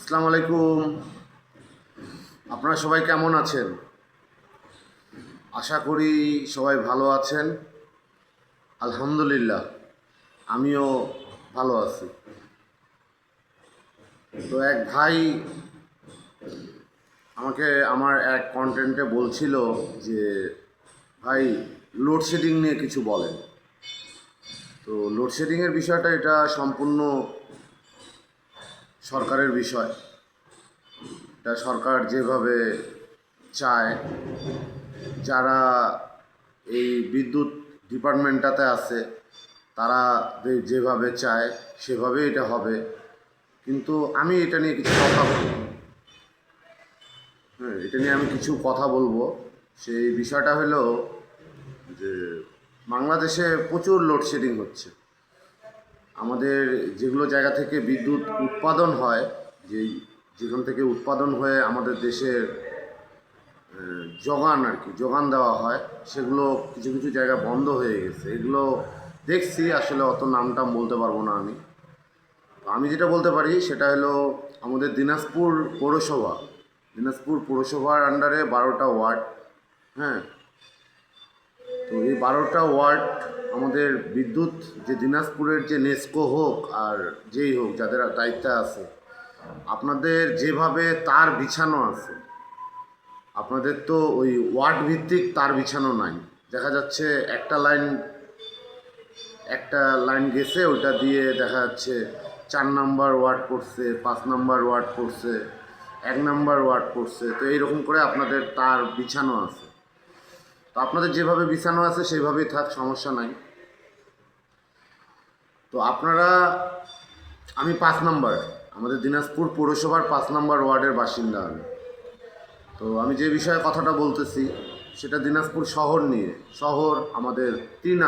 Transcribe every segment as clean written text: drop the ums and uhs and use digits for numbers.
আসসালামু আলাইকুম। আপনারা সবাই কেমন আছেন? আশা করি সবাই ভালো আছেন। আলহামদুলিল্লাহ, আমিও ভালো আছি। তো এক ভাই আমাকে আমার এক কন্টেন্টে বলছিল যে ভাই, লোডশেডিং নিয়ে কিছু বলেন। তো লোডশেডিংয়ের বিষয়টা এটা সম্পূর্ণ সরকারের বিষয়। এটা সরকার যেভাবে চায়, যারা এই বিদ্যুৎ ডিপার্টমেন্টটাতে আছে তারা যেভাবে চায় সেভাবেই এটা হবে। কিন্তু আমি এটা নিয়ে কিছু কথা বলবো। এটা নিয়ে আমি কিছু কথা বলবো। সেই বিষয়টা হলো যে বাংলাদেশে প্রচুর লোডশেডিং হচ্ছে। আমাদের যেগুলো জায়গা থেকে বিদ্যুৎ উৎপাদন হয়, যেখান থেকে উৎপাদন হয়ে আমাদের দেশের যোগান দেওয়া হয়, সেগুলো কিছু কিছু জায়গা বন্ধ হয়ে গেছে। এগুলো দেখছি, আসলে অত নামটাম বলতে পারবো না আমি। আমি যেটা বলতে পারি সেটা হলো আমাদের দিনাজপুর পৌরসভার আন্ডারে 12টা ওয়ার্ড। হ্যাঁ, তো এই 12টা ওয়ার্ড আমাদের বিদ্যুৎ, যে দিনাজপুরের যে নেস্কো হোক আর যেই হোক, যাদের দায়িত্বে আছে, আপনাদের যেভাবে তার বিছানো আছে, আপনাদের তো ওই ওয়ার্ড ভিত্তিক তার বিছানো নাই। দেখা যাচ্ছে একটা লাইন গেছে, ওইটা দিয়ে দেখা যাচ্ছে 4 নম্বর ওয়ার্ড পড়ছে, 5 নম্বর ওয়ার্ড পড়ছে, 1 নম্বর ওয়ার্ড পড়ছে। তো এইরকম করে আপনাদের তার বিছানো আছে। তো আপনাদের যেভাবে বিছানো আছে সেইভাবেই থাক, সমস্যা নাই। তো আমি 5 নম্বর, আমাদের দিনাজপুর পৌরসভার 5 নম্বর ওয়ার্ডের বাসিন্দা আমি। তো আমি যে বিষয়ে কথাটা বলতেছি সেটা দিনাজপুর শহর নিয়ে। শহর আমাদের 3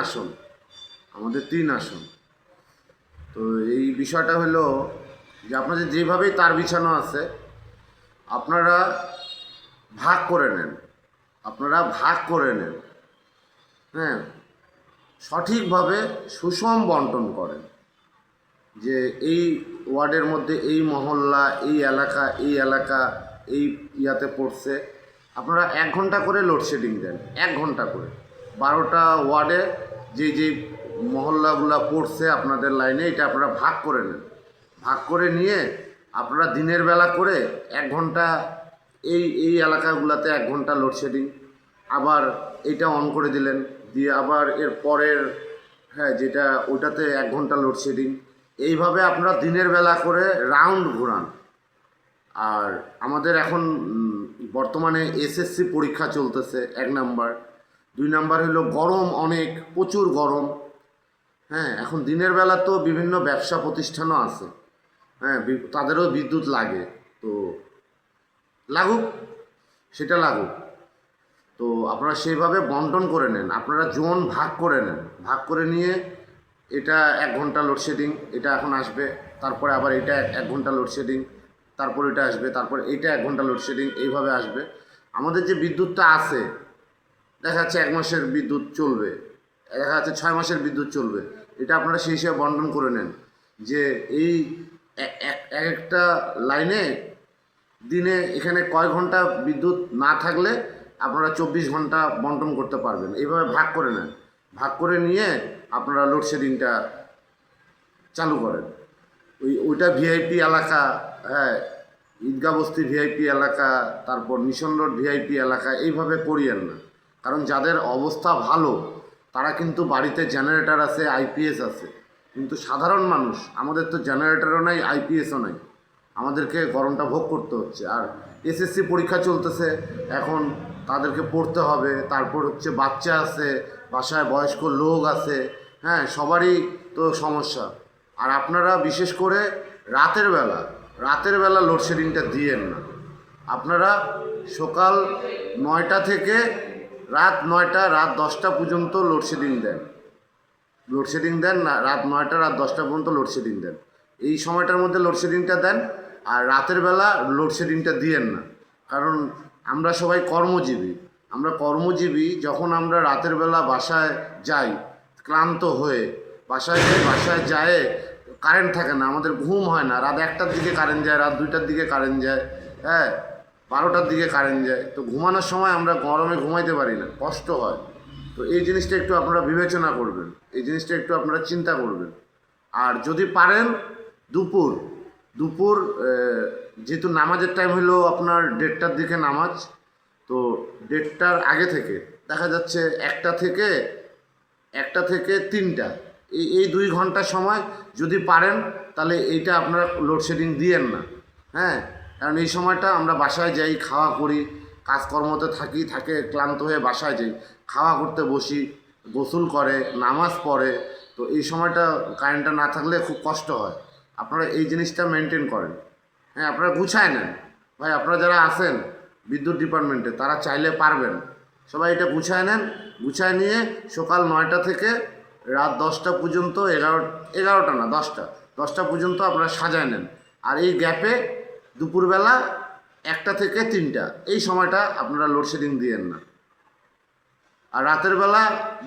আসন, তো এই বিষয়টা হলো যে আপনাদের যেভাবেই তার বিছানো আছে, আপনারা ভাগ করে নেন। হ্যাঁ, সঠিকভাবে সুষম বন্টন করেন। যে এই ওয়ার্ডের মধ্যে এই মহল্লা, এই এলাকা এই ইয়াতে পড়ছে। আপনারা 1 ঘন্টা করে লোডশেডিং দেন, 1 ঘন্টা করে 12টা ওয়ার্ডে যে মহল্লাগুলো পড়ছে আপনাদের লাইনে, এটা আপনারা ভাগ করে নেন। ভাগ করে নিয়ে আপনারা দিনের বেলা করে 1 ঘন্টা এই এলাকাগুলোতে 1 ঘন্টা লোডশেডিং, আবার এটা অন করে দিলেন, দিয়ে আবার এর পরের, হ্যাঁ, যেটা ওটাতে 1 ঘন্টা লোডশেডিং। এইভাবে আপনারা দিনের বেলা করে রাউন্ড ঘোরান। আর আমাদের এখন বর্তমানে এসএসসি পরীক্ষা চলতেছে, 1 নাম্বার। 2 নাম্বার হলো গরম, প্রচুর গরম। হ্যাঁ, এখন দিনের বেলা তো বিভিন্ন ব্যবসা প্রতিষ্ঠানও আছে। হ্যাঁ, তাদেরও বিদ্যুৎ লাগে। তো লাগুক, সেটা লাগুক। তো আপনারা সেইভাবে বন্টন করে নেন, আপনারা জোন ভাগ করে নেন। ভাগ করে নিয়ে এটা 1 ঘন্টা লোডশেডিং, এটা এখন আসবে, তারপরে আবার এটা 1 ঘন্টা লোডশেডিং, তারপর এটা আসবে, তারপর এটা 1 ঘন্টা লোডশেডিং, এইভাবে আসবে। আমাদের যে বিদ্যুৎটা আছে, দেখা যাচ্ছে 1 মাসের বিদ্যুৎ চলবে, দেখা যাচ্ছে 6 মাসের বিদ্যুৎ চলবে। এটা আপনারা সেই হিসেবে বন্টন করে নেন যে এই একটা লাইনে দিনে এখানে কয় ঘন্টা বিদ্যুৎ না থাকলে আপনারা 24 ঘন্টা বন্টন করতে পারবেন। এইভাবে ভাগ করে নেন। ভাগ করে নিয়ে আপনারা লোডশেডিংটা চালু করেন। ওইটা ভিআইপি এলাকা, হ্যাঁ, ঈদগাহ বস্তি ভিআইপি এলাকা, তারপর মিশন রোড ভিআইপি এলাকা, এইভাবে করিয়েন না। কারণ যাদের অবস্থা ভালো তারা কিন্তু বাড়িতে জেনারেটর আছে, আইপিএস আছে। কিন্তু সাধারণ মানুষ, আমাদের তো জেনারেটরও নাই, আইপিএসও নাই, আমাদেরকে গরমটা ভোগ করতে হচ্ছে। আর এসএসসি পরীক্ষা চলতেছে, এখন তাদেরকে পড়তে হবে। তারপর হচ্ছে বাচ্চা আছে, বাসায় বয়স্ক লোক আছে, হ্যাঁ, সবারই তো সমস্যা। আর আপনারা বিশেষ করে রাতের বেলা লোডশেডিংটা দিয়েন না। আপনারা সকাল 9টা থেকে রাত 9টা, রাত 10টা পর্যন্ত লোডশেডিং দেন না। রাত 9টা, রাত 10টা পর্যন্ত লোডশেডিং দেন। এই সময়টার মধ্যে লোডশেডিংটা দেন। আর রাতের বেলা লোডশেডিংটা দিয়েন না। কারণ আমরা সবাই কর্মজীবী। যখন আমরা রাতের বেলা বাসায় যাই ক্লান্ত হয়ে, বাসায় যায় কারেন্ট থাকে না, আমাদের ঘুম হয় না, রাত 1টার দিকে কারেন্ট যায়, রাত 2টার দিকে কারেন্ট যায়, হ্যাঁ 12টার দিকে কারেন্ট যায়, তো ঘুমানোর সময় আমরা গরমে ঘুমাইতে পারি না, কষ্ট হয়। তো এই জিনিসটা একটু আপনারা বিবেচনা করবেন, এই জিনিসটা একটু আপনারা চিন্তা করবেন। আর যদি পারেন দুপুর দুপুর যেহেতু নামাজের টাইম হলো আপনার 1:30টার দিকে নামাজ, তো 1:30টার আগে থেকে দেখা যাচ্ছে 1টা থেকে 3টা, এই 2 ঘন্টা সময় যদি পারেন তাহলে এইটা আপনারা লোডশেডিং দিয়েন না। হ্যাঁ, কারণ এই সময়টা আমরা বাসায় যাই, খাওয়া করি, কাজকর্মতে থাকে ক্লান্ত হয়ে বাসায় যাই, খাওয়া করতে বসি, গোসল করে, নামাজ পড়ে, তো এই সময়টা কারেন্টটা না থাকলে খুব কষ্ট হয়। আপনারা এই জিনিসটা মেনটেন করেন। হ্যাঁ, আপনারা গুছায় নেন ভাই, আপনারা যারা আছেন বিদ্যুৎ ডিপার্টমেন্টে তারা চাইলে পারবেন, সবাই এটা গুছায় নেন। গুছায় নিয়ে সকাল 9টা থেকে রাত 10টা পর্যন্ত, 11টা না 10টা পর্যন্ত আপনারা সাজায় নেন। আর এই গ্যাপে দুপুরবেলা 1টা থেকে 3টা এই সময়টা আপনারা লোডশেডিং দিয়েন না। আর রাতের বেলা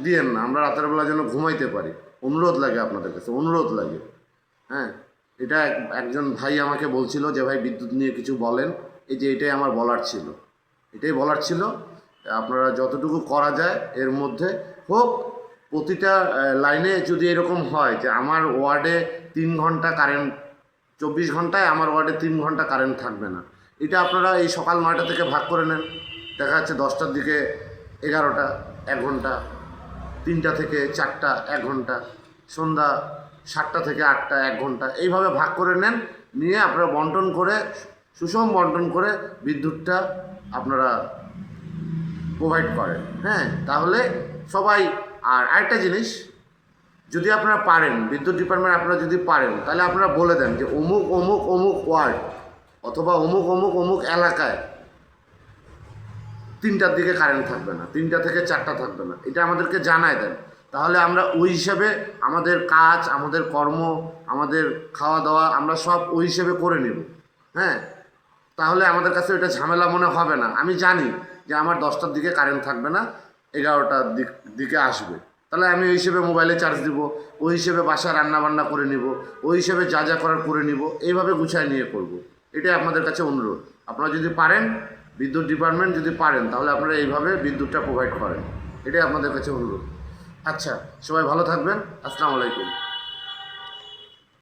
দিয়েন না, আমরা রাতের বেলা যেন ঘুমাইতে পারি, অনুরোধ লাগে আপনাদের কাছে, অনুরোধ লাগে। হ্যাঁ, এটা একজন ভাই আমাকে বলছিল যে ভাই বিদ্যুৎ নিয়ে কিছু বলেন, এই যে এটাই আমার বলার ছিল, এটাই বলার ছিল। আপনারা যতটুকু করা যায় এর মধ্যে হোক, প্রতিটা লাইনে যদি এরকম হয় যে আমার ওয়ার্ডে 3 ঘন্টা কারেন্ট, 24 ঘন্টায় আমার ওয়ার্ডে 3 ঘন্টা কারেন্ট থাকবে না, এটা আপনারা এই সকাল 9টা থেকে ভাগ করে নেন। দেখা যাচ্ছে 10টার দিকে 11টা 1 ঘন্টা, 3টা থেকে 4টা 1 ঘন্টা, সন্ধ্যা 7টা থেকে 8টা 1 ঘন্টা, এইভাবে ভাগ করে নেন। নিয়ে আপনারা বন্টন করে, সুষম বন্টন করে বিদ্যুৎটা আপনারা প্রোভাইড করেন। হ্যাঁ, তাহলে সবাই। আর আরেকটা জিনিস, যদি আপনারা পারেন, বিদ্যুৎ ডিপার্টমেন্ট আপনারা যদি পারেন, তাহলে আপনারা বলে দেন যে অমুক অমুক অমুক ওয়ার্ড অথবা অমুক অমুক অমুক এলাকায় 3টার দিকে কারেন্ট থাকবে না, 3টা থেকে 4টা থাকবে না, এটা আমাদেরকে জানায় দেন। তাহলে আমরা ওই হিসাবে আমাদের কাজ, আমাদের কর্ম, আমাদের খাওয়া দাওয়া আমরা সব ওই হিসেবে করে নেব। হ্যাঁ, তাহলে আমাদের কাছে এটা ঝামেলা মনে হবে না। আমি জানি যে আমার 10টার দিকে কারেন্ট থাকবে না, 11টার দিকে আসবে, তাহলে আমি ওই হিসেবে মোবাইলে চার্জ দিব, ওই হিসেবে বাসায় রান্নাবান্না করে নিব, ওই হিসেবে যা যা করার করে নিব, এইভাবে গুছায় নিয়ে করব। এটাই আপনাদের কাছে অনুরোধ। আপনারা যদি পারেন, বিদ্যুৎ ডিপার্টমেন্ট যদি পারেন, তাহলে আপনারা এইভাবে বিদ্যুৎটা প্রোভাইড করেন, এটাই আপনাদের কাছে অনুরোধ। আচ্ছা, সবাই ভালো থাকবেন। আসসালামু আলাইকুম।